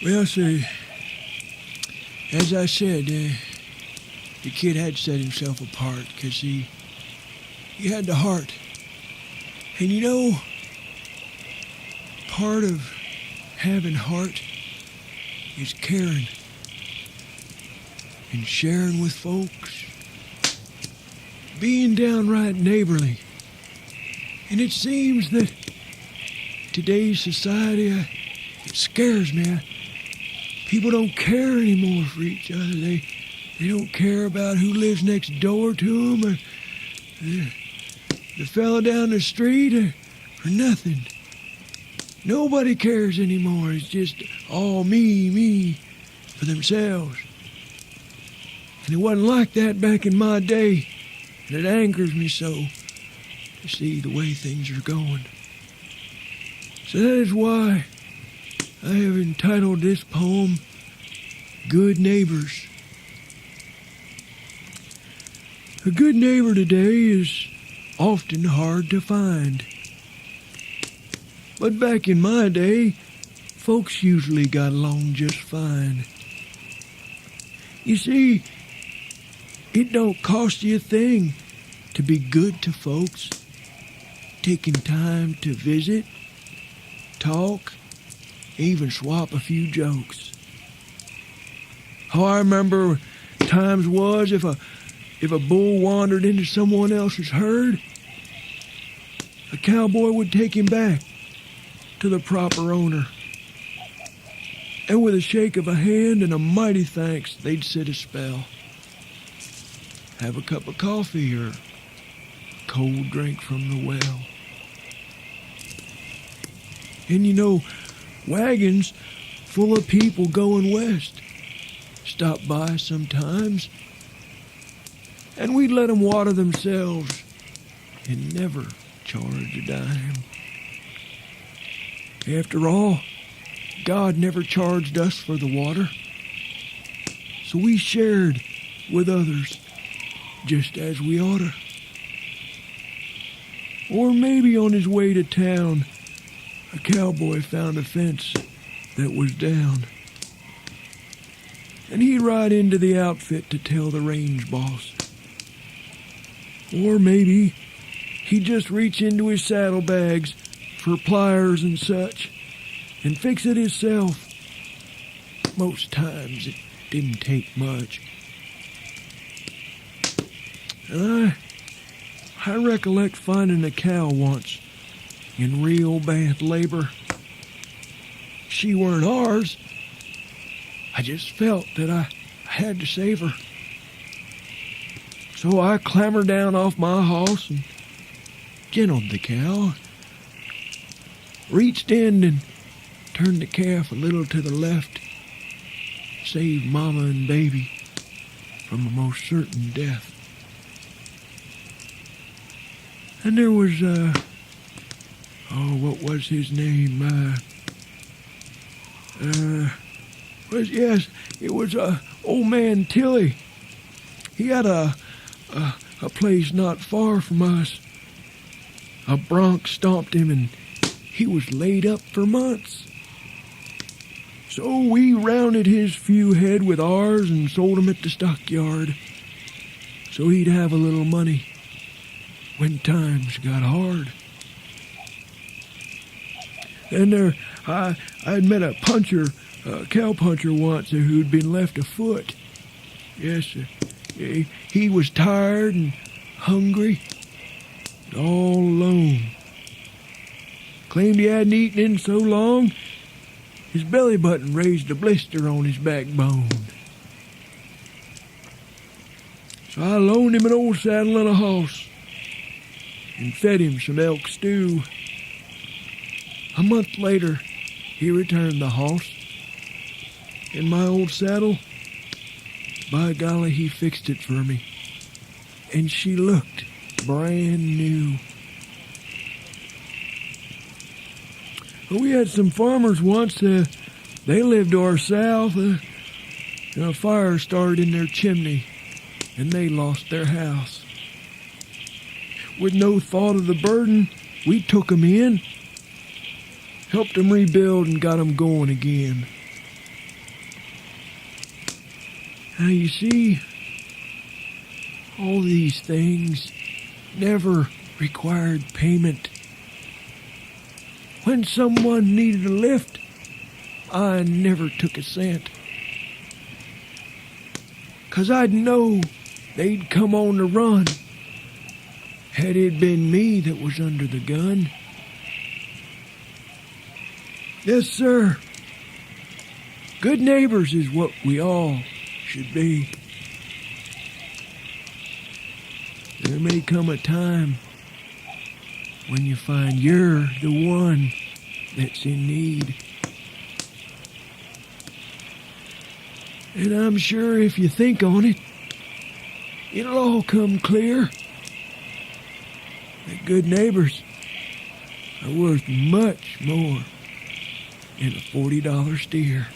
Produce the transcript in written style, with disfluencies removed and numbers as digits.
Well, sir, as I said, the kid had set himself apart because he had the heart. And you know, part of having heart is caring and sharing with folks, being downright neighborly. And it seems that today's society, it scares me. People don't care anymore for each other. They don't care about who lives next door to them or the fella down the street or nothing. Nobody cares anymore. It's just all me for themselves. And it wasn't like that back in my day. And it angers me so to see the way things are going. So that is why I have entitled this poem, Good Neighbors. A good neighbor today is often hard to find. But back in my day, folks usually got along just fine. You see, it don't cost you a thing to be good to folks, taking time to visit, talk, even swap a few jokes. Oh, I remember times was if a bull wandered into someone else's herd, a cowboy would take him back to the proper owner. And with a shake of a hand and a mighty thanks, they'd sit a spell. Have a cup of coffee or a cold drink from the well. And you know, wagons full of people going west stop by sometimes, and we'd let them water themselves and never charge a dime. After all, God never charged us for the water, so we shared with others just as we oughta. Or maybe on his way to town, a cowboy found a fence that was down, and he'd ride into the outfit to tell the range boss. Or maybe he'd just reach into his saddlebags for pliers and such and fix it himself. Most times it didn't take much. And I recollect finding a cow once in real bad labor. She weren't ours. I just felt that I had to save her. So I clambered down off my horse and gentled the cow, reached in and turned the calf a little to the left, saved mama and baby from a most certain death. And there was, what was his name? It was old man Tilly. He had a place not far from us. A bronc stomped him and he was laid up for months. So we rounded his few head with ours and sold him at the stockyard, so he'd have a little money when times got hard. And I'd met a cow puncher once who'd been left afoot. Yes, sir. He was tired and hungry, and all alone. Claimed he hadn't eaten in so long, his belly button raised a blister on his backbone. So I loaned him an old saddle and a horse and fed him some elk stew. A month later, he returned the horse, and my old saddle, by golly, he fixed it for me, and she looked brand new. Well, we had some farmers once, they lived to our south, and a fire started in their chimney, and they lost their house. With no thought of the burden, we took them in, helped them rebuild, and got them going again. Now you see, all these things never required payment. When someone needed a lift, I never took a cent. 'Cause I'd know they'd come on the run had it been me that was under the gun. Yes, sir. Good neighbors is what we all should be. There may come a time when you find you're the one that's in need. And I'm sure if you think on it, it'll all come clear. That good neighbors are worth much more than a $40 steer.